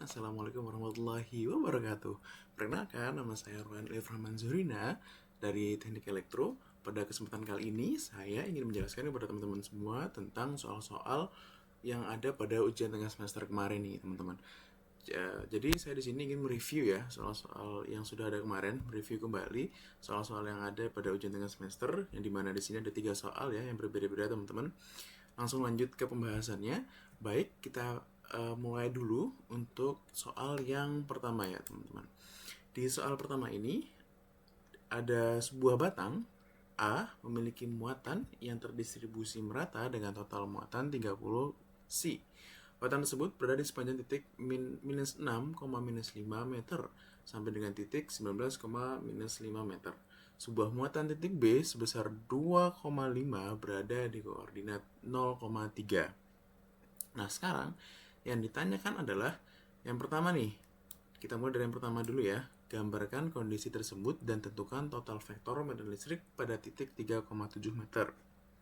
Assalamualaikum warahmatullahi wabarakatuh. Perkenalkan, nama saya Rohan Rahman Zurina dari Teknik Elektro. Pada kesempatan kali ini, saya ingin menjelaskan kepada teman-teman semua tentang soal-soal yang ada pada ujian tengah semester kemarin nih, teman-teman. Jadi saya di sini ingin mereview ya soal-soal yang sudah ada kemarin, review kembali soal-soal yang ada pada ujian tengah semester, yang dimana di sini ada 3 soal ya yang berbeda-beda, teman-teman. Langsung lanjut ke pembahasannya. Baik, kita mulai dulu untuk soal yang pertama ya, teman-teman. Di soal pertama ini ada sebuah batang A memiliki muatan yang terdistribusi merata dengan total muatan 30 C. Batang tersebut berada di sepanjang titik minus 6, minus 5 meter sampai dengan titik 19, minus 5 meter. Sebuah muatan titik B sebesar 2,5 berada di koordinat 0,3. Nah, sekarang yang ditanyakan adalah yang pertama nih. Kita mulai dari yang pertama dulu ya. Gambarkan kondisi tersebut dan tentukan total vektor medan listrik pada titik 3,7 meter.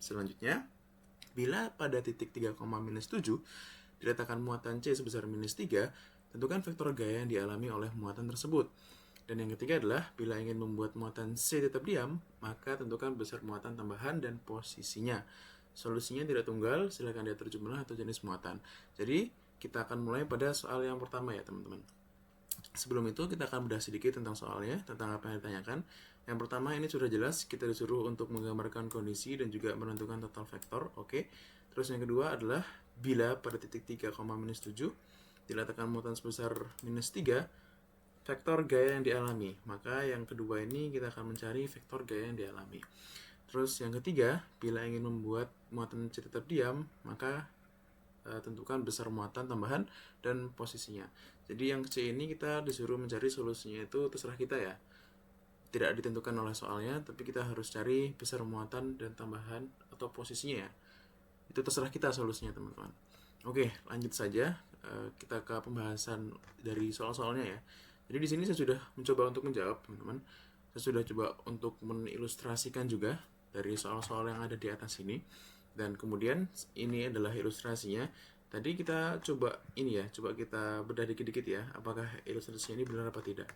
Selanjutnya, bila pada titik 3,-7 diletakkan muatan C sebesar minus 3, tentukan vektor gaya yang dialami oleh muatan tersebut. Dan yang ketiga adalah, bila ingin membuat muatan C tetap diam, maka tentukan besar muatan tambahan dan posisinya. Solusinya tidak tunggal, silakan diatur jumlah atau jenis muatan. Jadi, kita akan mulai pada soal yang pertama ya, teman-teman. Sebelum itu, kita akan bedah sedikit tentang soalnya, tentang apa yang ditanyakan. Yang pertama, ini sudah jelas, kita disuruh untuk menggambarkan kondisi dan juga menentukan total vektor, oke. Terus yang kedua adalah, bila pada titik 3,-7 diletakkan muatan sebesar minus 3, vektor gaya yang dialami. Maka yang kedua ini kita akan mencari vektor gaya yang dialami. Terus yang ketiga, bila ingin membuat muatan C tetap diam, maka tentukan besar muatan tambahan dan posisinya. Jadi yang C ini kita disuruh mencari solusinya, itu terserah kita ya. Tidak ditentukan oleh soalnya, tapi kita harus cari besar muatan dan tambahan atau posisinya ya. Itu terserah kita solusinya, teman-teman. Oke, lanjut saja. Kita ke pembahasan dari soal-soalnya ya. Jadi di sini saya sudah mencoba untuk menjawab, teman-teman. Saya sudah coba untuk mengilustrasikan juga dari soal-soal yang ada di atas ini. Dan kemudian ini adalah ilustrasinya. Tadi kita coba ini ya, coba kita bedah dikit-dikit ya, apakah ilustrasinya ini benar apa tidak.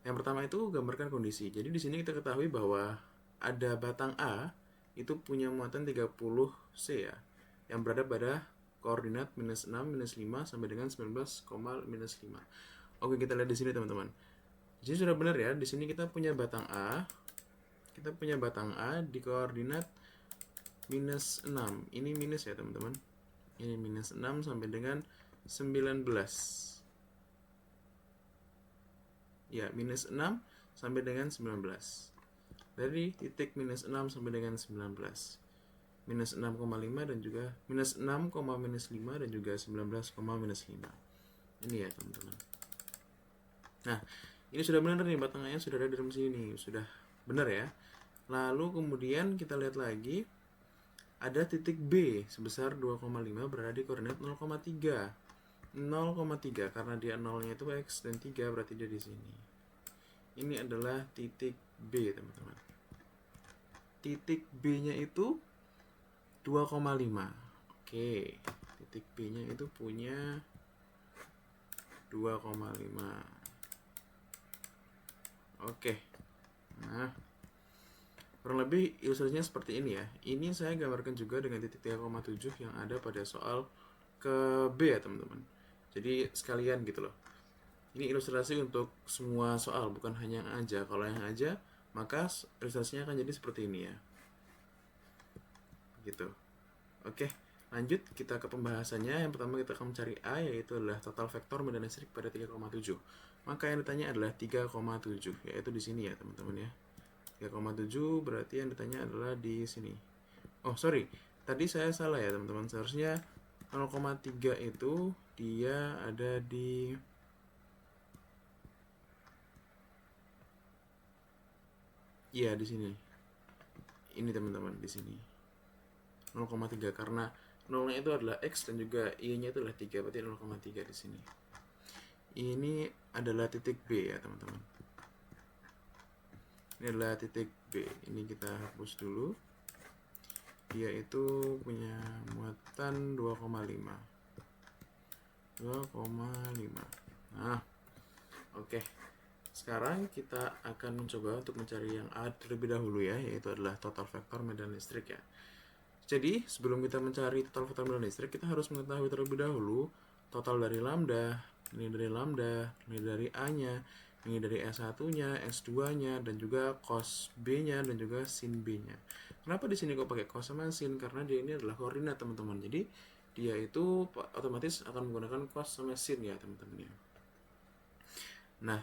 Yang pertama itu gambarkan kondisi. Jadi di sini kita ketahui bahwa ada batang A itu punya muatan 30 C ya, yang berada pada koordinat minus 6, minus 5 sampai dengan 19, minus 5. Oke, kita lihat di sini teman-teman. Jadi sudah benar ya, di sini kita punya batang A. Kita punya batang A di koordinat minus 6. Ini minus ya teman-teman. Ini minus 6 sampai dengan 19. Ya, minus 6 sampai dengan 19. Dari titik minus 6 sampai dengan 19. Minus 6,5 dan juga minus 6, minus 5 dan juga 19, minus 5. Ini ya teman-teman. Nah, ini sudah benar nih, batangnya sudah ada di dalam sini, sudah benar ya. Lalu kemudian kita lihat lagi, ada titik B sebesar 2,5 berada di koordinat 0,3. 0,3 karena dia nolnya itu X dan 3 berarti dia di sini. Ini adalah titik B, teman-teman. Titik B-nya itu 2,5. Oke, titik B-nya itu punya 2,5. Oke. Nah, kurang lebih ilustrasinya seperti ini ya. Ini saya gambarkan juga dengan titik 3,7 yang ada pada soal ke B ya, teman-teman. Jadi sekalian gitu loh. Ini ilustrasi untuk semua soal, bukan hanya yang A aja. Kalau yang A aja, maka ilustrasinya akan jadi seperti ini ya. Gitu. Oke, lanjut kita ke pembahasannya. Yang pertama kita akan mencari A, yaitu adalah total vektor medan listrik pada 3,7. Maka yang ditanya adalah 3,7, yaitu di sini ya teman-teman ya. 3,7 berarti yang ditanya adalah di sini. Oh sorry, tadi saya salah ya teman-teman. Seharusnya 0,3 itu dia ada di di sini. Ini teman-teman, di sini. 0,3 karena 0-nya itu adalah X dan juga Y-nya itu adalah 3, berarti 0,3 di sini. Ini adalah titik B ya, teman-teman. Ini adalah titik B. Ini kita hapus dulu. Dia itu punya muatan 2,5. 2,5. Nah, oke. Sekarang kita akan mencoba untuk mencari yang A terlebih dahulu ya, yaitu adalah total vektor medan listrik ya. Jadi, sebelum kita mencari total vektor medan listrik, kita harus mengetahui terlebih dahulu total dari lambda, ini dari lambda, ini dari A-nya, ini dari S1-nya, S2-nya, dan juga cos B-nya, dan juga sin B-nya. Kenapa di sini kok pakai cos sama sin? Karena dia ini adalah koordinat, teman-teman. Jadi, dia itu otomatis akan menggunakan cos sama sin ya, teman-teman ya. Nah,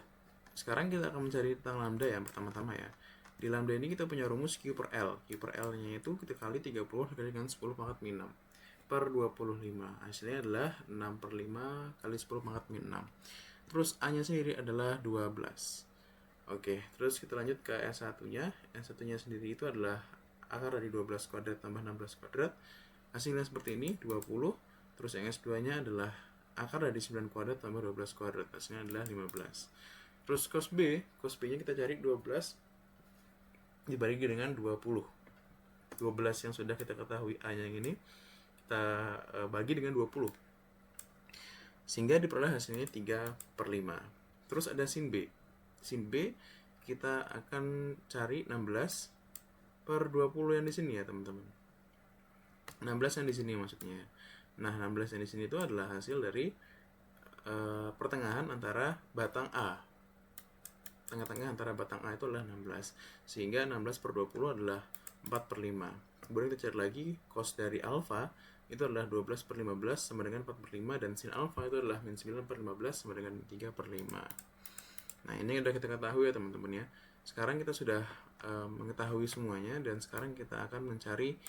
sekarang kita akan mencari tentang lambda ya, pertama-tama ya. Di lambda ini kita punya rumus Q per L. Q per L-nya itu kita kali 30 dikali dengan 10 pangkat min 6 per 25. Hasilnya adalah 6 per 5 kali 10 pangkat min 6. Terus A-nya sendiri adalah 12. Oke, terus kita lanjut ke S1-nya. S1-nya sendiri itu adalah akar dari 12 kuadrat tambah 16 kuadrat. Hasilnya seperti ini, 20. Terus yang S2-nya adalah akar dari 9 kuadrat tambah 12 kuadrat. Hasilnya adalah 15. Terus cos B-nya kita cari 12 dibagi dengan 20. 12 yang sudah kita ketahui A-nya ini kita bagi dengan 20. Sehingga diperoleh hasilnya 3 per 5. Terus ada sin B. Sin B kita akan cari 16 per 20 yang di sini ya, teman-teman. 16 yang di sini maksudnya. Nah, 16 yang di sini itu adalah hasil dari pertengahan antara batang A. Tengah-tengah antara batang A itu adalah 16. Sehingga 16 per 20 adalah 4 per 5. Kemudian kita cari lagi cos dari alfa itu adalah 12 per 15 sama dengan 4 per 5. Dan sin alfa itu adalah min 9 per 15 sama dengan 3 per 5. Nah, ini yang sudah kita ketahui ya, teman-teman ya. Sekarang kita sudah mengetahui semuanya. Dan sekarang kita akan mencari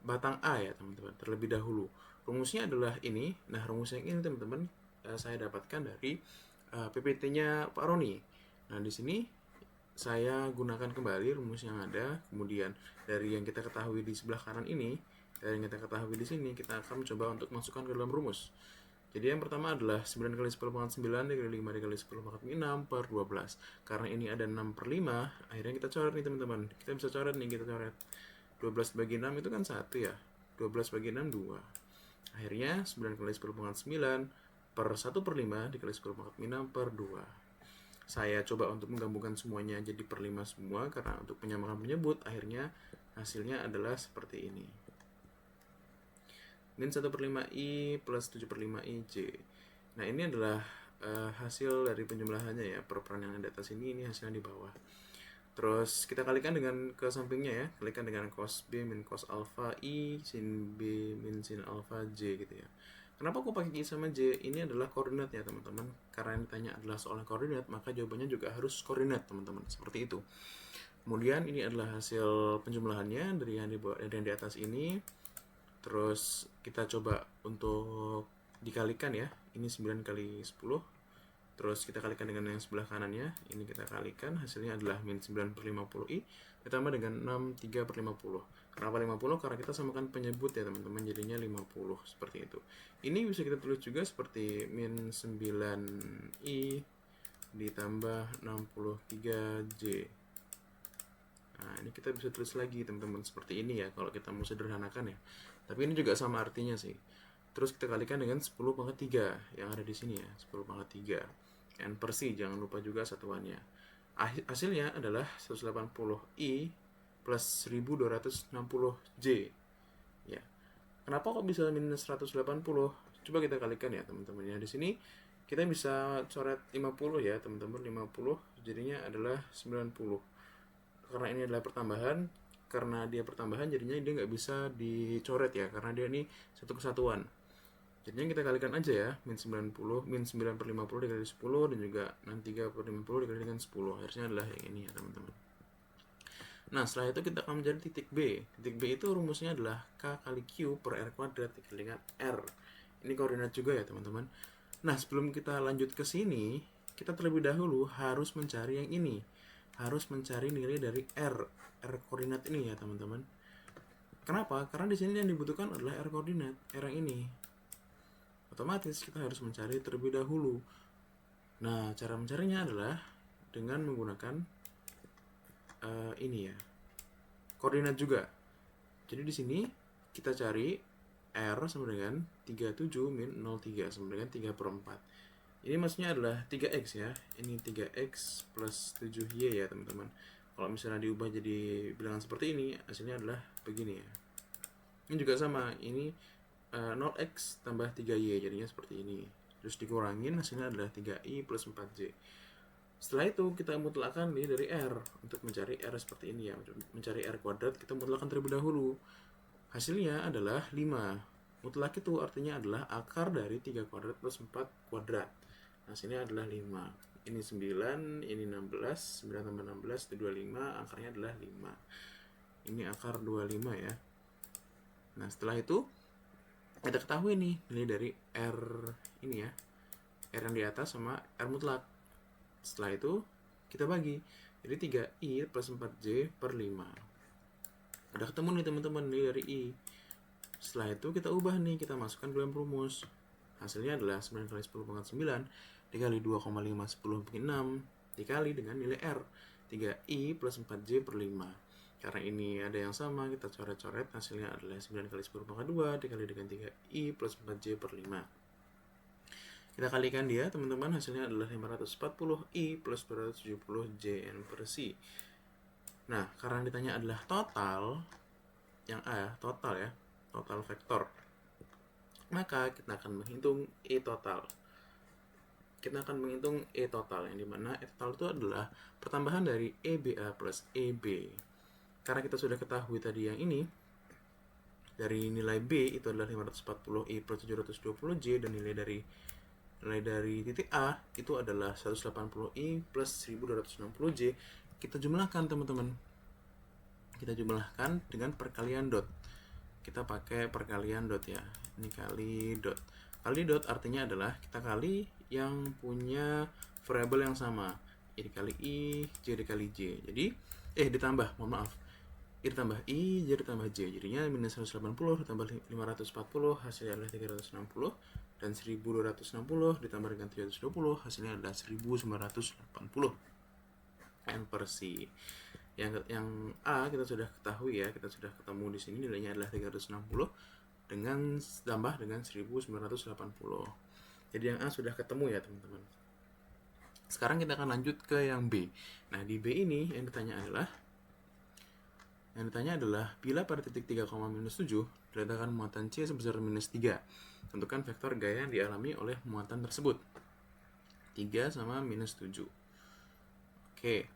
batang A ya, teman-teman, terlebih dahulu. Rumusnya adalah ini. Nah, rumusnya ini, teman-teman, saya dapatkan dari PPT-nya Pak Roni. Nah, di sini saya gunakan kembali rumus yang ada. Kemudian dari yang kita ketahui di sebelah kanan ini, dari yang kita ketahui di sini, kita akan mencoba untuk masukkan ke dalam rumus. Jadi yang pertama adalah 9 kali 10 pangkat 9 dikali 5 dikali 10 pangkat 6 per 12. Karena ini ada 6 per 5, akhirnya kita coret nih, teman-teman. Kita bisa coret nih, kita coret. 12 bagi 6 itu kan 1 ya. 12 bagi 6, 2. Akhirnya 9 kali 10 pangkat 9 per 1 per 5 dikali 10 pangkat 6 per 2. Saya coba untuk menggabungkan semuanya jadi per 5 semua, karena untuk penyamakan penyebut akhirnya hasilnya adalah seperti ini. Min 1 per 5i plus 7 per 5i J. Nah, ini adalah hasil dari penjumlahannya ya. Per peran yang ada atas ini hasilnya di bawah. Terus kita kalikan dengan ke sampingnya ya. Kalikan dengan cos B min cos alpha I sin B min sin alpha J gitu ya. Kenapa aku pakai I sama J? Ini adalah koordinat ya, teman-teman. Karena yang ditanya adalah soal koordinat, maka jawabannya juga harus koordinat, teman-teman. Seperti itu. Kemudian ini adalah hasil penjumlahannya dari yang di atas ini. Terus kita coba untuk dikalikan ya. Ini 9 kali 10. Terus kita kalikan dengan yang sebelah kanannya. Ini kita kalikan, hasilnya adalah min 9 per 50i ditambah dengan 6 3 per 50. Kenapa 50? Karena kita samakan penyebut ya, teman-teman, jadinya 50 seperti itu. Ini bisa kita tulis juga seperti min 9i ditambah 63j. Nah, ini kita bisa tulis lagi, teman-teman, seperti ini ya kalau kita mau sederhanakan ya. Tapi ini juga sama artinya sih. Terus kita kalikan dengan 10 pangkat 3 yang ada di sini ya, 10 pangkat 3. N per C, jangan lupa juga satuannya. Hasilnya adalah 180i plus 1260J. Ya. Kenapa kok bisa minus 180? Coba kita kalikan ya, teman-teman. Ya, di sini kita bisa coret 50 ya, teman-teman. 50 jadinya adalah 90. Karena ini adalah pertambahan, karena dia pertambahan jadinya dia nggak bisa dicoret ya, karena dia ini satu kesatuan. Jadinya kita kalikan aja ya, min 90, min 9 per 50 dikali 10, dan juga 63 per 50 dikali dengan 10. Harusnya adalah yang ini ya, teman-teman. Nah, setelah itu kita akan mencari titik B. Titik B itu rumusnya adalah K kali Q per R kuadrat dikali dengan R. Ini koordinat juga ya, teman-teman. Nah, sebelum kita lanjut ke sini, kita terlebih dahulu harus mencari yang ini. Harus mencari nilai dari R koordinat ini ya, teman-teman. Kenapa? Karena di sini yang dibutuhkan adalah R koordinat, R yang ini. Otomatis kita harus mencari terlebih dahulu. Nah, cara mencarinya adalah dengan menggunakan ini ya, koordinat juga. Jadi di sini kita cari R sama dengan 37 min 03 sama dengan 3/4. Ini maksudnya adalah 3x ya. Ini 3x plus 7y ya teman-teman. Kalau misalnya diubah jadi bilangan seperti ini, hasilnya adalah begini ya. Ini juga sama, ini 0x tambah 3y, jadinya seperti ini. Terus dikurangin, hasilnya adalah 3i plus 4j. Setelah itu kita mutlakkan ini dari R. Untuk mencari R seperti ini ya. Untuk mencari R kuadrat, kita mutlakkan terlebih dahulu. Hasilnya adalah 5. Mutlak itu artinya adalah akar dari 3 kuadrat plus 4 kuadrat. Hasilnya adalah 5. Ini 9, ini 16, 9 tambah 16 itu 25, akarnya adalah 5. Ini akar 25 ya. Nah, setelah itu kita ketahui nih nilai dari R ini ya. R yang di atas sama R mutlak. Setelah itu kita bagi. Jadi 3i plus 4j per 5. Udah ketemu nih teman-teman nilai dari i. Setelah itu kita ubah nih, kita masukkan ke dalam rumus. Hasilnya adalah 9 kali 10 pangkat 9 dikali 2,5 10 pangkat 6 dikali dengan nilai R 3i plus 4j per 5. Karena ini ada yang sama, kita coret-coret, hasilnya adalah 9 kali 10 pangkat 2 dikali dengan 3i plus 4j per 5. Kita kalikan dia teman-teman, hasilnya adalah 540i plus 270jn per c. Nah, karena ditanya adalah total, yang A total ya, total vektor, maka kita akan menghitung E total. Kita akan menghitung E total, yang dimana E total itu adalah pertambahan dari EBA plus EB. Karena kita sudah ketahui tadi yang ini, dari nilai B itu adalah 540I plus 720J, dan nilai dari titik A itu adalah 180I plus 1260J. Kita jumlahkan teman-teman. Kita jumlahkan dengan perkalian dot. Kita pakai perkalian dot ya. Ini kali dot. Kali dot artinya adalah kita kali yang punya variabel yang sama. I dikali I, J dikali J. Jadi, ditambah, mohon maaf. I ditambah I, J ditambah J. Jadinya minus 180 ditambah 540, hasilnya adalah 360. Dan 1260 ditambah dengan 320, hasilnya adalah 1980 N per C. Yang A kita sudah ketahui ya, kita sudah ketemu di sini nilainya adalah 360 dengan tambah dengan 1980. Jadi yang A sudah ketemu ya teman-teman. Sekarang kita akan lanjut ke yang B. Nah, di B ini yang ditanya adalah bila pada titik 3,-7 diletakkan muatan C sebesar -3. Tentukan vektor gaya yang dialami oleh muatan tersebut. 3 sama -7. Oke.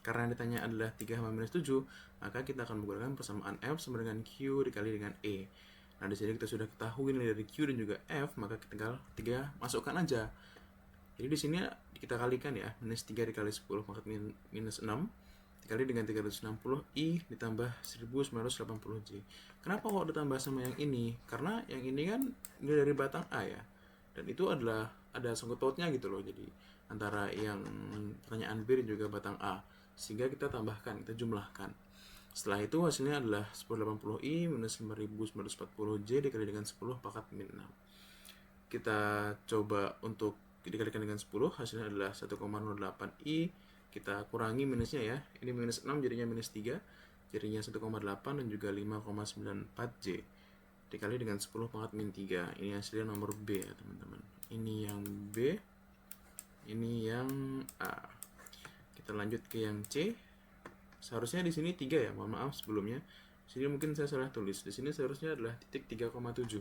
Karena yang ditanya adalah 3 sama -7, maka kita akan menggunakan persamaan F sama dengan Q dikali dengan E. Nah, di sini kita sudah ketahui nilai dari Q dan juga F, maka kita tinggal 3 masukkan aja. Jadi di sini kita kalikan ya, -3 dikali 10 pangkat -6 dikali dengan 360 I ditambah 1980 J. Kenapa kok ditambah sama yang ini? Karena yang ini kan nilai dari batang A ya. Dan itu adalah ada sangkut pautnya gitu loh. Jadi antara yang pertanyaan B dan juga batang A. Sehingga kita tambahkan, kita jumlahkan. Setelah itu hasilnya adalah 1080I minus 5940 J dikali dengan 10 pangkat min 6. Kita coba untuk dikalikan dengan 10, hasilnya adalah 1,08I. Kita kurangi minusnya ya. Ini minus 6 jadinya minus 3. Jadinya 1,8 dan juga 5,94 J. Dikali dengan 10 pangkat min 3. Ini hasilnya nomor B ya teman-teman. Ini yang B. Ini yang A. Kita lanjut ke yang C. Seharusnya di sini 3 ya, mohon maaf sebelumnya. Di sini mungkin saya salah tulis. Di sini seharusnya adalah titik 3,7.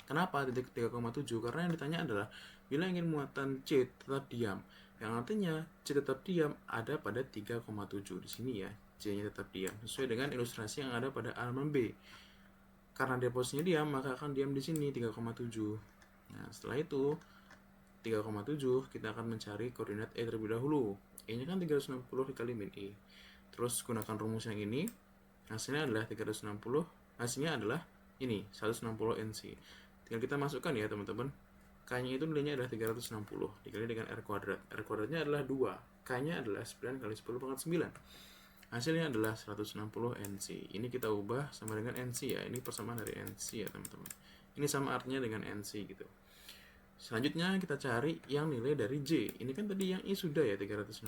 Kenapa titik 3,7? Karena yang ditanya adalah bila ingin muatan C tetap diam. Yang artinya C tetap diam ada pada 3,7 di sini ya. C-nya tetap diam sesuai dengan ilustrasi yang ada pada halaman B. Karena dia posisinya diam, maka akan diam di sini 3,7. Nah, setelah itu 3,7 kita akan mencari koordinat E terlebih dahulu. E-nya kan 360 dikali min E. Terus gunakan rumus yang ini. Hasilnya adalah 360. Hasilnya adalah ini 160 NC. Tinggal kita masukkan ya teman-teman. K-nya itu nilainya adalah 360 dikali dengan R kuadrat. R kuadratnya adalah 2. K-nya adalah 9 kali 10 pangkat 9. Hasilnya adalah 160 NC. Ini kita ubah sama dengan NC ya. Ini persamaan dari NC ya teman-teman. Ini sama artinya dengan NC gitu. Selanjutnya kita cari yang nilai dari J. Ini kan tadi yang I sudah ya 360.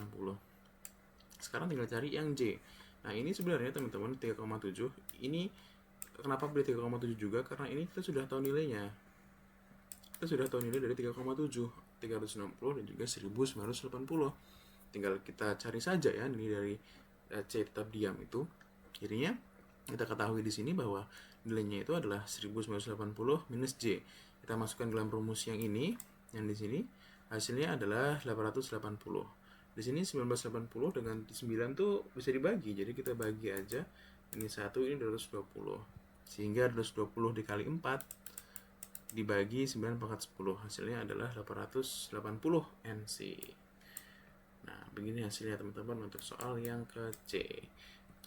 Sekarang tinggal cari yang J. Nah, ini sebenarnya teman-teman 3,7. Ini kenapa pilih 3,7 juga? Karena ini kita sudah tahu nilainya. Kita sudah tahu nilai dari 3,7, 360 dan juga 1980. Tinggal kita cari saja ya nilai dari C tetap diam itu. Jadinya kita ketahui di sini bahwa nilainya itu adalah 1980 minus J. Kita masukkan dalam rumus yang ini, yang di sini hasilnya adalah 880. Di sini 1980 dengan 9 tuh bisa dibagi, jadi kita bagi aja. Ini 1, ini 220. Sehingga 220 dikali 4 dibagi 9 pangkat 10, hasilnya adalah 880 NC. Nah, begini hasilnya teman-teman untuk soal yang ke C.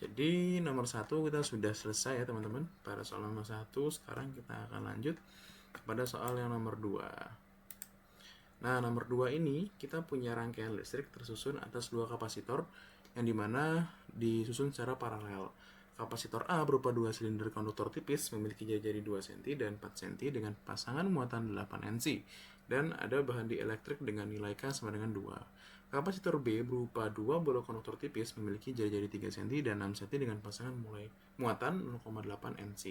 Jadi nomor 1 kita sudah selesai ya teman-teman. Pada soal nomor 1, sekarang kita akan lanjut kepada soal yang nomor 2. Nah, nomor 2 ini kita punya rangkaian listrik tersusun atas dua kapasitor yang dimana disusun secara paralel. Kapasitor A berupa dua silinder konduktor tipis memiliki jari-jari 2 cm dan 4 cm dengan pasangan muatan 8 NC dan ada bahan dielektrik dengan nilai K sama dengan 2. Kapasitor B berupa dua bola konduktor tipis memiliki jari-jari 3 cm dan 6 cm dengan pasangan muatan 0,8 NC.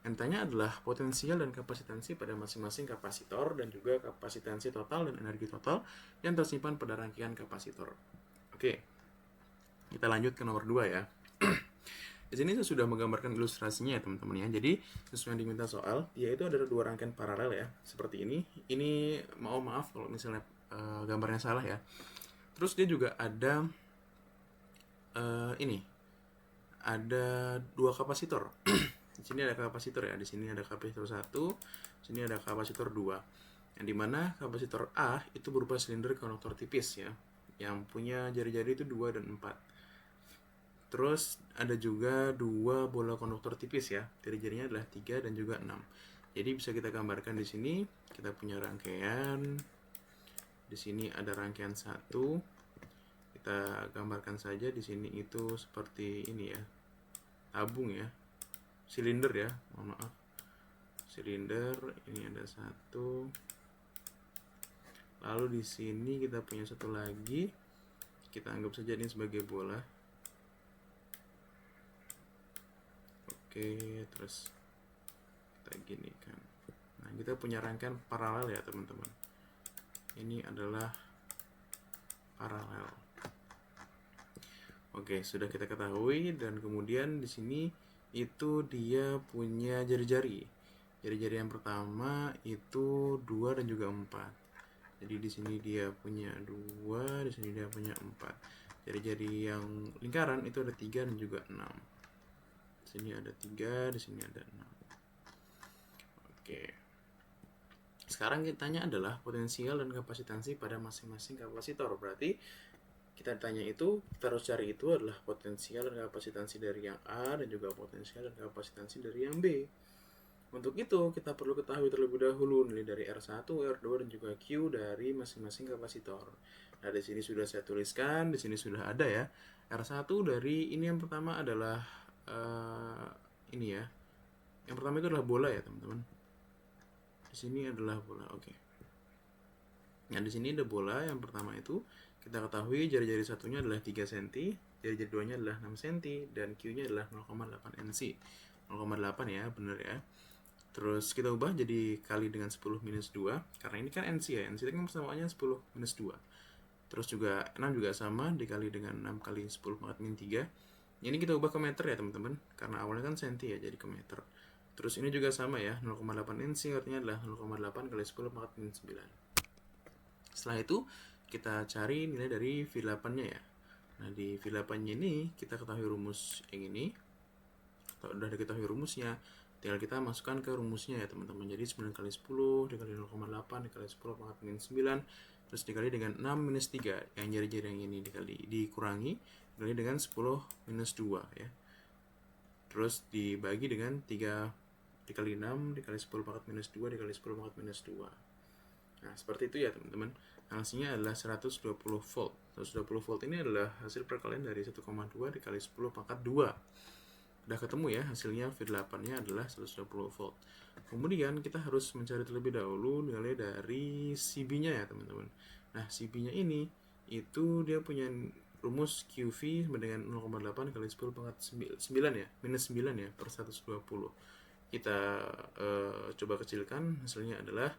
Yang ditanya adalah potensial dan kapasitansi pada masing-masing kapasitor dan juga kapasitansi total dan energi total yang tersimpan pada rangkaian kapasitor. Oke, kita lanjut ke nomor 2 ya. Di sini saya sudah menggambarkan ilustrasinya ya teman-teman ya. Jadi sesuai yang diminta soal, yaitu ada dua rangkaian paralel ya, seperti ini. Ini maaf kalau misalnya gambarnya salah ya. Terus dia juga ada ini, ada dua kapasitor. Di sini ada kapasitor ya, di sini ada kapasitor 1, di sini ada kapasitor 2. Yang dimana kapasitor A itu berupa silinder konduktor tipis ya, yang punya jari-jari itu 2 dan 4. Terus ada juga dua bola konduktor tipis ya, jari-jarinya adalah 3 dan juga 6. Jadi bisa kita gambarkan di sini, kita punya rangkaian. Di sini ada rangkaian 1. Kita gambarkan saja di sini itu seperti ini ya. Tabung ya. Silinder ya, mohon maaf. Silinder, ini ada 1. Lalu di sini kita punya satu lagi. Kita anggap saja ini sebagai bola. Oke, terus kita gini kan. Nah, kita punya rangkaian paralel ya teman-teman. Ini adalah paralel. Oke, sudah kita ketahui dan kemudian di sini itu dia punya jari-jari. Jari-jari yang pertama itu 2 dan juga 4. Jadi di sini dia punya 2, di sini dia punya 4. Jari-jari yang lingkaran itu ada 3 dan juga 6. Di sini ada 3, di sini ada 6. Oke. Sekarang kita tanya adalah potensial dan kapasitansi pada masing-masing kapasitor. Berarti kita tanya itu, kita harus cari itu adalah potensial dan kapasitansi dari yang A dan juga potensial dan kapasitansi dari yang B. Untuk itu, kita perlu ketahui terlebih dahulu nilai dari R1, R2 dan juga Q dari masing-masing kapasitor. Nah, di sini sudah saya tuliskan, di sini sudah ada ya. R1 dari ini yang pertama adalah ini ya. Yang pertama itu adalah bola ya, teman-teman. Di sini adalah bola, oke. Nah, di sini ada bola yang pertama itu. Kita ketahui jari-jari satunya adalah 3 cm, jari-jari duanya adalah 6 cm, dan Q-nya adalah 0,8 NC. 0,8 ya, bener ya. Terus kita ubah jadi kali dengan 10 minus 2, karena ini kan NC ya, NC itu kan persamaannya 10 minus 2. Terus juga 6 juga sama, dikali dengan 6 kali 10 pangkat min 3. Ini kita ubah ke meter ya teman-teman, karena awalnya kan senti ya, jadi ke meter. Terus ini juga sama ya, 0,8 NC artinya adalah 0,8 kali 10 pangkat min 9. Setelah itu, kita cari nilai dari V8-nya ya. Nah, di V8-nya ini kita ketahui rumus yang ini. Kalau udah diketahui rumusnya, tinggal kita masukkan ke rumusnya ya teman-teman. Jadi 9 kali 10 dikali 0,8 dikali 10 pangkat min 9, terus dikali dengan 6 minus 3. Yang jari-jari yang ini dikurangi dikali dengan 10 minus 2 ya. Terus dibagi dengan 3 dikali 6 dikali 10 pangkat minus 2 dikali 10 pangkat minus 2. Nah, seperti itu ya teman-teman. Hasilnya adalah 120 volt. 120 volt ini adalah hasil perkalian dari 1,2 dikali 10 pangkat 2. Udah ketemu ya, hasilnya V8-nya adalah 120 volt. Kemudian kita harus mencari terlebih dahulu nilai dari CB-nya ya teman-teman. Nah, CB-nya ini itu dia punya rumus QV sama dengan 0,8 kali 10 pangkat 9 ya, minus 9 ya per 120. Kita coba kecilkan, hasilnya adalah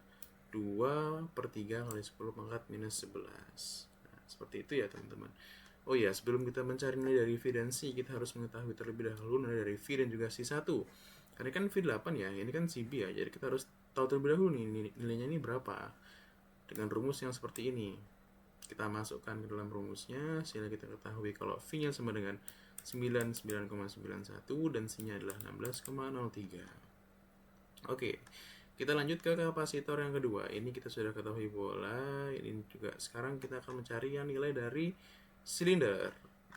2 per 3 kali 10 pangkat minus 11. Nah, seperti itu ya teman-teman. Oh ya, sebelum kita mencari nilai dari V dan C, kita harus mengetahui terlebih dahulu nilai dari V dan juga C1. Karena kan V8 ya, ini kan CB ya, jadi kita harus tahu terlebih dahulu nih nilainya ini berapa. Dengan rumus yang seperti ini, kita masukkan ke dalam rumusnya, sehingga kita ketahui kalau V-nya sama dengan 99,91 dan C-nya adalah 16,03. Oke, kita lanjut ke kapasitor yang kedua. Ini kita sudah ketahui bola. Ini juga sekarang kita akan mencari yang nilai dari silinder.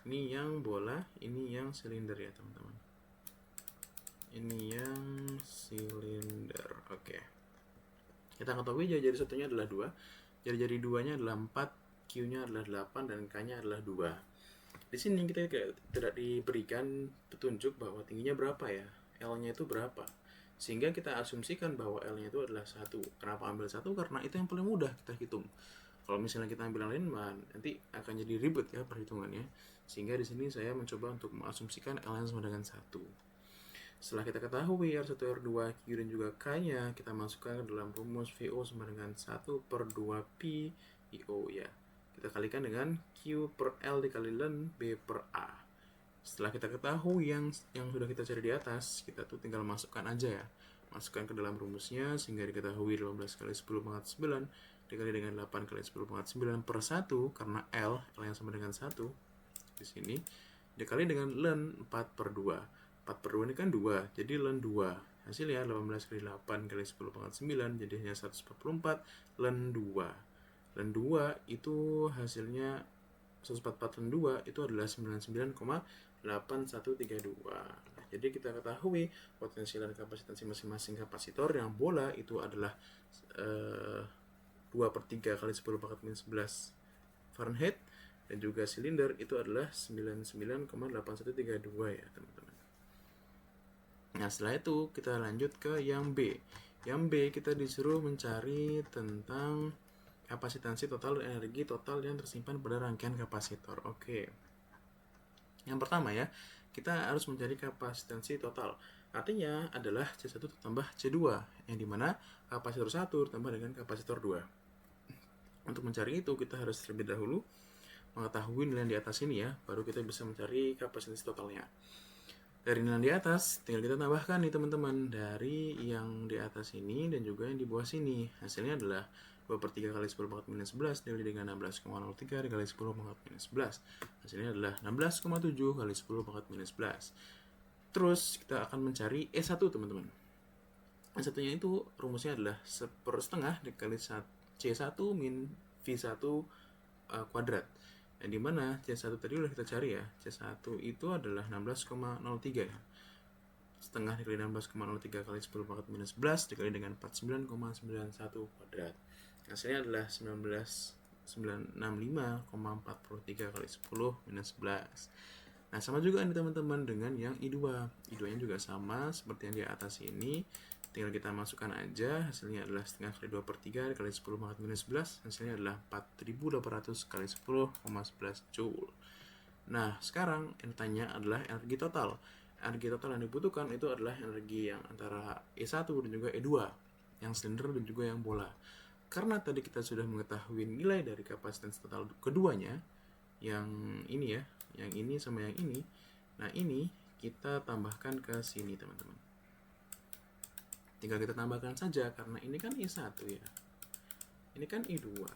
Ini yang bola, ini yang silinder ya teman-teman. Ini yang silinder. Oke. Kita ketahui jari-jari satunya adalah 2. Jari-jari duanya adalah 4, Q-nya adalah 8 dan K-nya adalah 2. Di sini kita tidak diberikan petunjuk bahwa tingginya berapa ya, L-nya itu berapa. Sehingga kita asumsikan bahwa L-nya itu adalah 1. Kenapa ambil 1? Karena itu yang paling mudah kita hitung. Kalau misalnya kita ambil yang lain, nanti akan jadi ribet ya perhitungannya. Sehingga di sini saya mencoba untuk mengasumsikan L-nya sama dengan 1. Setelah kita ketahui R1, R2, Q dan juga K-nya, kita masukkan ke dalam rumus VO sama dengan 1 per 2 Pi IO ya. Kita kalikan dengan Q per L dikali ln B per A. Setelah kita ketahui yang sudah kita cari di atas, kita tuh tinggal masukkan aja ya. Masukkan ke dalam rumusnya sehingga diketahui 15 kali 10 pangkat 9 dikali dengan 8 kali 10 pangkat 9 per 1 karena L yang sama dengan 1 di sini dikali dengan ln 4 per 2. 4 per 2 ini kan 2, jadi ln 2. Hasilnya 18 kali 8 kali 10 pangkat 9, jadi hanya 144 ln 2. Ln 2 itu hasilnya 144 ln 2 itu adalah 99,8132. Nah, jadi kita ketahui potensial dan kapasitansi masing-masing kapasitor. Yang bola itu adalah 2 per 3 kali 10 pangkat minus 11 Fahrenheit. Dan juga silinder itu adalah 99,8132 ya teman-teman. Nah setelah itu kita lanjut ke yang B. Yang B kita disuruh mencari tentang kapasitansi total dan energi total yang tersimpan pada rangkaian kapasitor. Oke. Yang pertama ya, kita harus mencari kapasitansi total. Artinya adalah C1 tambah C2, yang dimana kapasitor 1 ditambah dengan kapasitor 2. Untuk mencari itu kita harus terlebih dahulu mengetahui nilai di atas ini ya, baru kita bisa mencari kapasitansi totalnya. Dari nilai di atas, tinggal kita tambahkan nih teman-teman, dari yang di atas ini dan juga yang di bawah sini. Hasilnya adalah 2 per 3 kali 10 pangkat minus 11 dikali dengan 16,03 dikali 10 pangkat minus 11. Hasilnya adalah 16,7 kali 10 pangkat minus 11. Terus kita akan mencari E1 teman-teman. E1 nya itu rumusnya adalah 1/2 dikali C1 min V1 kuadrat. Yang dimana C1 tadi udah kita cari ya, C1 itu adalah 16,03 ya. Setengah dikali 16,03 kali 10 pangkat minus 11 dikali dengan 49,91 kuadrat. Hasilnya adalah 965,43 kali 10 minus 11. Nah sama juga nih teman-teman dengan yang I2. I2 nya juga sama seperti yang di atas ini. Tinggal kita masukkan aja, hasilnya adalah setengah kali 2 per 3 kali 10 pangkat minus 11. Hasilnya adalah 4800 kali 10,11 Joule. Nah sekarang yang ditanya adalah energi total. Energi total yang dibutuhkan itu adalah energi yang antara E1 dan juga E2, yang silinder dan juga yang bola. Karena tadi kita sudah mengetahui nilai dari kapasitas total keduanya, yang ini ya, yang ini sama yang ini. Nah ini kita tambahkan ke sini teman-teman. Tinggal kita tambahkan saja karena ini kan I1 ya. Ini kan I2.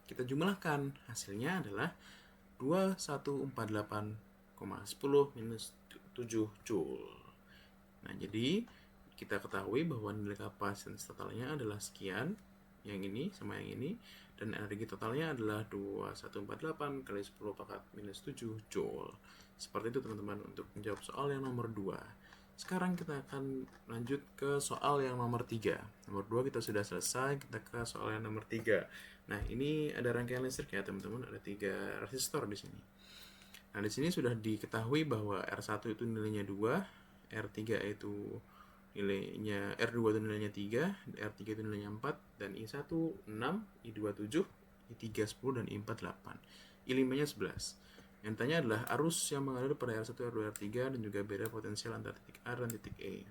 Kita jumlahkan, hasilnya adalah 2148,10 minus 7 Joule. Nah, jadi kita ketahui bahwa nilai kapasitas totalnya adalah sekian, yang ini sama yang ini, dan energi totalnya adalah 2148 kali 10 pangkat minus 7 Joule. Seperti itu teman-teman untuk menjawab soal yang nomor 2. Sekarang kita akan lanjut ke soal yang nomor 3. Nomor 2 kita sudah selesai, kita ke soal yang nomor 3. Nah, ini ada rangkaian listrik ya, teman-teman. Ada 3 resistor di sini. Nah, di sini sudah diketahui bahwa R1 itu nilainya 2, R3 itu nilainya, R2 itu nilainya 3, R3 itu nilainya 4, dan I1 6, I2 7, I3 10, dan I4 8. I5-nya 11. Yang ditanya adalah arus yang mengalir pada R1, R2, R3 dan juga beda potensial antara titik A dan titik E.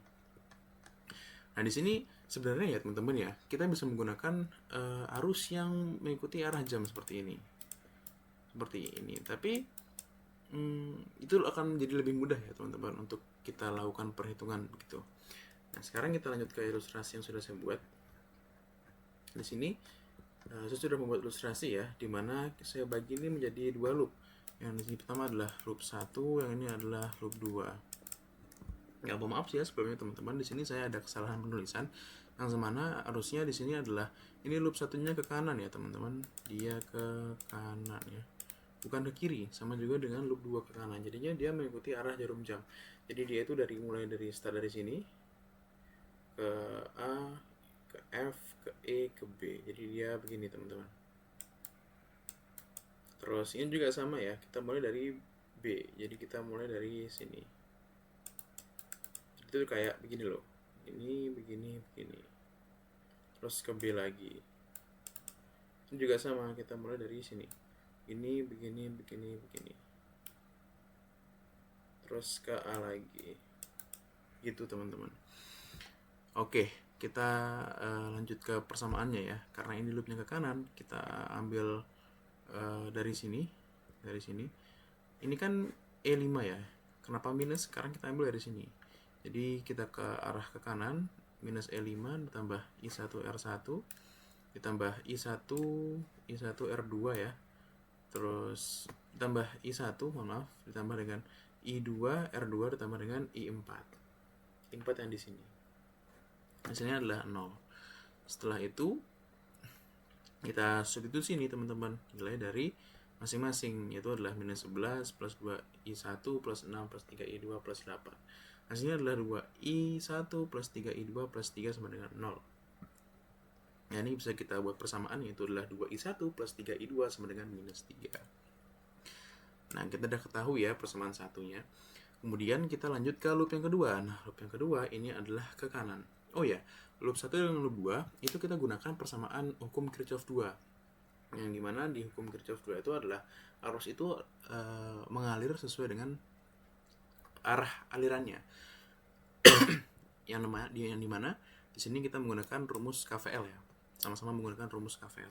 Nah, di sini sebenarnya ya teman-teman ya, kita bisa menggunakan arus yang mengikuti arah jam seperti ini. Tapi itu akan menjadi lebih mudah ya teman-teman untuk kita lakukan perhitungan begitu. Nah, sekarang kita lanjut ke ilustrasi yang sudah saya buat. Di sini saya sudah membuat ilustrasi ya, dimana saya bagi ini menjadi dua loop. Yang di sini pertama adalah loop 1, yang ini adalah loop 2. Nggak, maaf ya sebelumnya teman-teman, di sini saya ada kesalahan penulisan yang semana arusnya di sini adalah ini loop satunya ke kanan ya teman-teman, dia ke kanan ya, bukan ke kiri, sama juga dengan loop 2 ke kanan. Jadinya dia mengikuti arah jarum jam. Jadi dia itu mulai dari start dari sini ke A, ke F, ke E, ke B. Jadi dia begini teman-teman. Terus ini juga sama ya, kita mulai dari B. Jadi kita mulai dari sini. Itu kayak begini loh, ini begini terus ke B lagi. Ini juga sama, kita mulai dari sini, ini begini terus ke A lagi gitu teman-teman. Oke, kita lanjut ke persamaannya ya. Karena ini loopnya ke kanan, kita ambil dari sini. Ini kan E5 ya, kenapa minus? Sekarang kita ambil dari sini. Jadi kita ke arah ke kanan, minus E5 ditambah I1 R1 ditambah I1 R2 ya. Terus ditambah I1, ditambah dengan I2 R2 ditambah dengan I4. I4 yang di sini. Hasilnya adalah 0. Setelah itu kita substitusi nih teman-teman, nilai dari masing-masing, yaitu adalah minus 11 plus 2 I1 plus 6 plus 3 I2 plus 8. Hasilnya adalah 2I1 plus 3I2 plus 3 sama dengan 0. Nah, ini bisa kita buat persamaan, yaitu adalah 2I1 plus 3I2 sama dengan minus 3. Nah, kita udah ketahui ya persamaan satunya. Kemudian kita lanjut ke loop yang kedua. Nah, loop yang kedua ini adalah ke kanan. Oh ya, loop 1 dan loop 2 itu kita gunakan persamaan hukum Kirchhoff 2. Yang dimana di hukum Kirchhoff 2 itu adalah arus itu mengalir sesuai dengan arah alirannya. yang dimana di sini kita menggunakan rumus KVL ya, sama-sama menggunakan rumus KVL.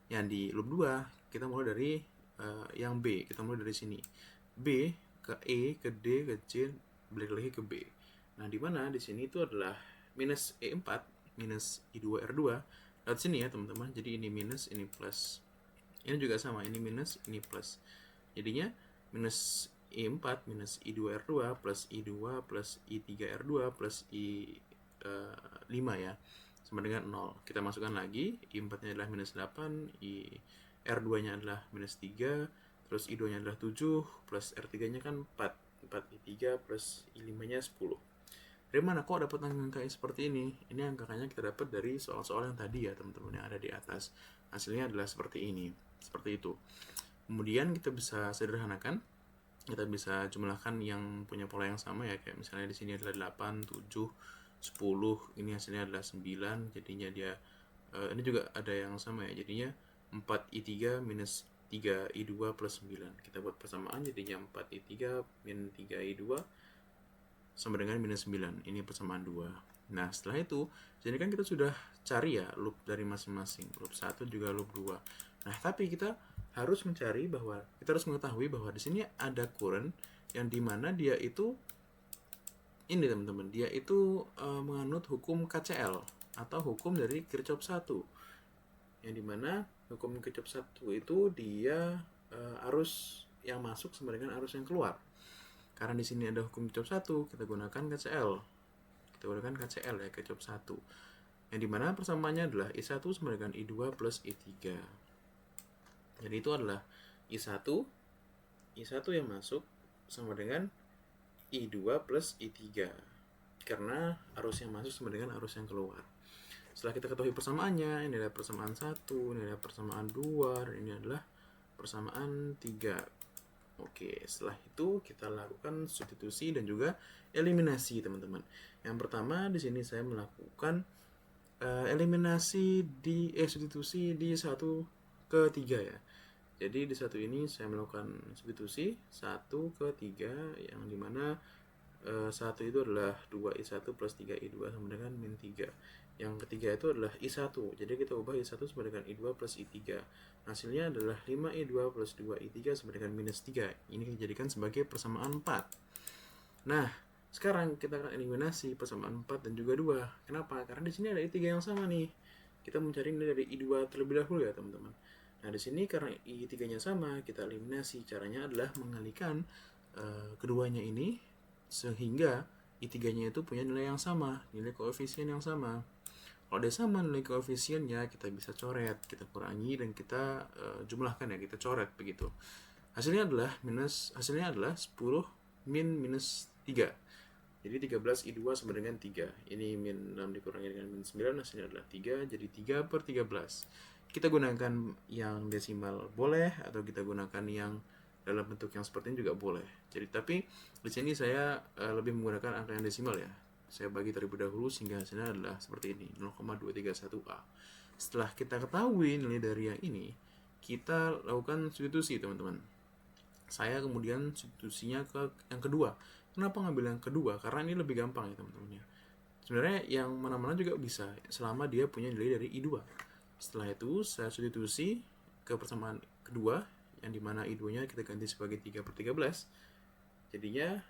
Yang di loop 2 kita mulai dari yang B, kita mulai dari sini, B ke E ke D ke C, balik lagi ke B. Nah, dimana di sini itu adalah minus E4 minus I2 R2 lewat sini ya teman-teman. Jadi ini minus, ini plus, ini juga sama, ini minus, ini plus. Jadinya minus I4 minus I2 R2 plus I2 plus I3 R2 plus I5 ya, sama dengan 0. Kita masukkan lagi, I4 nya adalah minus 8, R2 nya adalah minus 3, terus I2 nya adalah 7, plus R3 nya kan 4 I3 plus I5 nya 10. Dari mana kok dapat angka seperti ini? Ini angkanya kita dapat dari soal-soal yang tadi ya teman-teman, yang ada di atas. Hasilnya adalah seperti ini, seperti itu. Kemudian kita bisa sederhanakan, kita bisa jumlahkan yang punya pola yang sama ya, kayak misalnya di sini adalah 8, 7, 10, ini hasilnya adalah 9, jadinya dia ini juga ada yang sama ya, jadinya 4I3 minus 3I2 plus 9. Kita buat persamaan, jadinya 4I3 min 3I2 sama dengan minus 9. Ini persamaan 2. Nah, setelah itu, jadi kan kita sudah cari ya loop dari masing-masing, loop 1 juga loop 2. Nah, tapi kita harus mengetahui bahwa di sini ada current yang dimana dia itu ini teman-teman, dia itu menganut hukum KCL atau hukum dari Kirchhoff 1, yang dimana hukum Kirchhoff 1 itu dia arus yang masuk sama dengan arus yang keluar. Karena di sini ada hukum Kirchhoff 1, kita gunakan KCL. Kita gunakan KCL ya, Kirchhoff 1. Yang dimana persamaannya adalah I1 sama dengan I2 plus I3. Jadi itu adalah I1 yang masuk sama dengan I2 plus I3. Karena arus yang masuk sama dengan arus yang keluar. Setelah kita ketahui persamaannya, ini adalah persamaan 1, ini adalah persamaan 2, dan ini adalah persamaan 3. Oke, setelah itu kita lakukan substitusi dan juga eliminasi, teman-teman. Yang pertama di sini saya melakukan eliminasi substitusi di 1 ke 3 ya. Jadi di satu ini saya melakukan substitusi 1 ke 3, yang dimana 1 itu adalah 2i1 plus 3i2 sama dengan min 3. Yang ketiga itu adalah i1. Jadi kita ubah i1 sama dengan i2 plus i3. Hasilnya adalah 5i2 plus 2i3 sama dengan minus 3. Ini dijadikan sebagai persamaan 4. Nah, sekarang kita akan eliminasi persamaan 4 dan juga 2. Kenapa? Karena di sini ada i3 yang sama nih. Kita mencari nilai dari i2 terlebih dahulu ya, teman-teman. Nah, di sini karena i3-nya sama, kita eliminasi. Caranya adalah mengalihkan keduanya ini sehingga i3-nya itu punya nilai yang sama, nilai koefisien yang sama. Kalau dia sama nilai koefisiennya, kita bisa coret, kita kurangi dan kita jumlahkan ya, kita coret begitu. Hasilnya adalah 10 min minus 3. Jadi 13i2 sama dengan 3. Ini min 6 dikurangi dengan min 9, hasilnya adalah 3, jadi 3/13. Kita gunakan yang desimal boleh, atau kita gunakan yang dalam bentuk yang seperti ini juga boleh. Jadi tapi di sini saya lebih menggunakan angka yang desimal ya. Saya bagi terlebih dahulu sehingga hasilnya adalah seperti ini, 0,231A. Setelah kita ketahui nilai dari yang ini, kita lakukan substitusi, teman-teman. Saya kemudian substitusinya ke yang kedua. Kenapa ngambil yang kedua? Karena ini lebih gampang ya, teman-teman ya. Sebenarnya yang mana-mana juga bisa selama dia punya nilai dari I2. Setelah itu saya substitusi ke persamaan kedua, yang dimana I2-nya kita ganti sebagai 3/13. Jadinya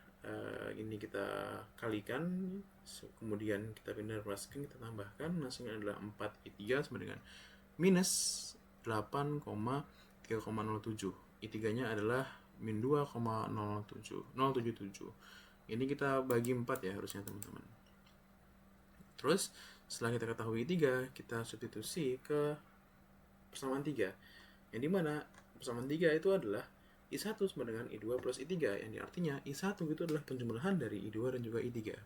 ini kita kalikan, kemudian kita pindah ruaskan, kita tambahkan, hasilnya adalah 4i3 sama dengan minus 8,307. I3-nya adalah min 2,077. Ini kita bagi 4 ya harusnya, teman-teman. Terus setelah kita ketahui 3, kita substitusi ke persamaan 3, yang dimana persamaan 3 itu adalah I1 sama dengan I2 plus I3, yang artinya I1 itu adalah penjumlahan dari I2 dan juga I3.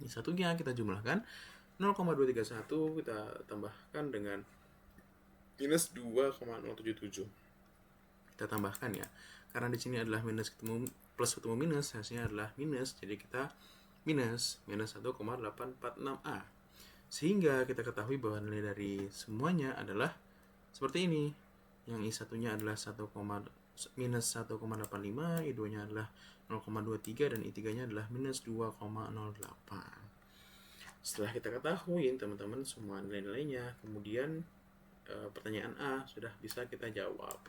I1-nya kita jumlahkan 0,231, kita tambahkan dengan minus 2,077. Kita tambahkan ya, karena di sini adalah minus ketemu plus ketemu minus, hasilnya adalah minus, jadi kita minus 1,846A. Sehingga kita ketahui bahwa nilai dari semuanya adalah seperti ini. Yang I1-nya adalah minus 1,85, I2-nya adalah 0,23, dan I3-nya adalah minus 2,08. Setelah kita ketahui, teman-teman, semua nilai-nilainya, kemudian pertanyaan A sudah bisa kita jawab.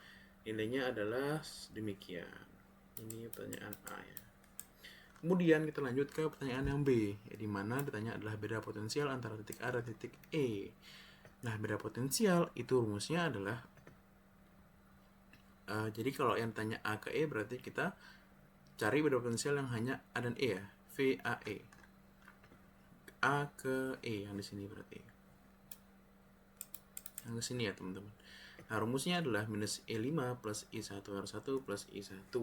Nilainya adalah demikian. Ini pertanyaan A ya. Kemudian kita lanjut ke pertanyaan yang B, di mana ditanya adalah beda potensial antara titik A dan titik E. Nah, beda potensial itu rumusnya adalah jadi kalau yang tanya A ke E, berarti kita cari beda potensial yang hanya A dan E ya, VAE. A ke E yang di sini berarti. Yang di sini ya, teman-teman. Nah, rumusnya adalah minus E5 plus I1R1 plus I1.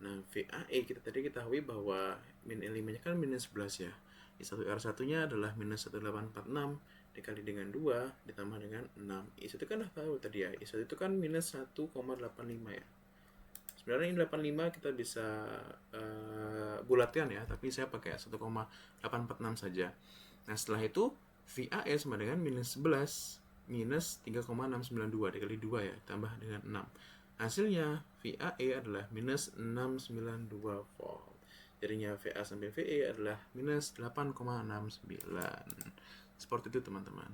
Nah, VAE kita tadi ketahui bahwa min E5-nya kan minus 11 ya. I1R1-nya adalah minus 1846 dikali dengan 2 ditambah dengan 6. I1 kan udah tahu tadi ya. I1 itu kan minus 1,85 ya. Sebenarnya ini 85 kita bisa bulatkan ya, tapi saya pakai 1,846 saja. Nah, setelah itu VAE sama dengan minus 11 minus 3,692 dikali 2 ya, tambah dengan 6. Hasilnya VAE adalah minus 692 volt. Jadinya VA sampai VE adalah minus 8,69. Seperti itu, teman-teman.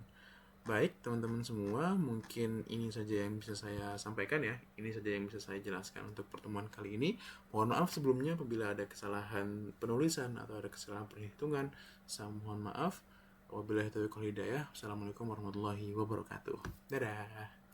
Baik, teman-teman semua, mungkin ini saja yang bisa saya sampaikan ya. Ini saja yang bisa saya jelaskan untuk pertemuan kali ini. Mohon maaf sebelumnya apabila ada kesalahan penulisan atau ada kesalahan perhitungan. Saya mohon maaf. Wabillahi taufiq wal hidayah. Assalamualaikum warahmatullahi wabarakatuh. Dadah.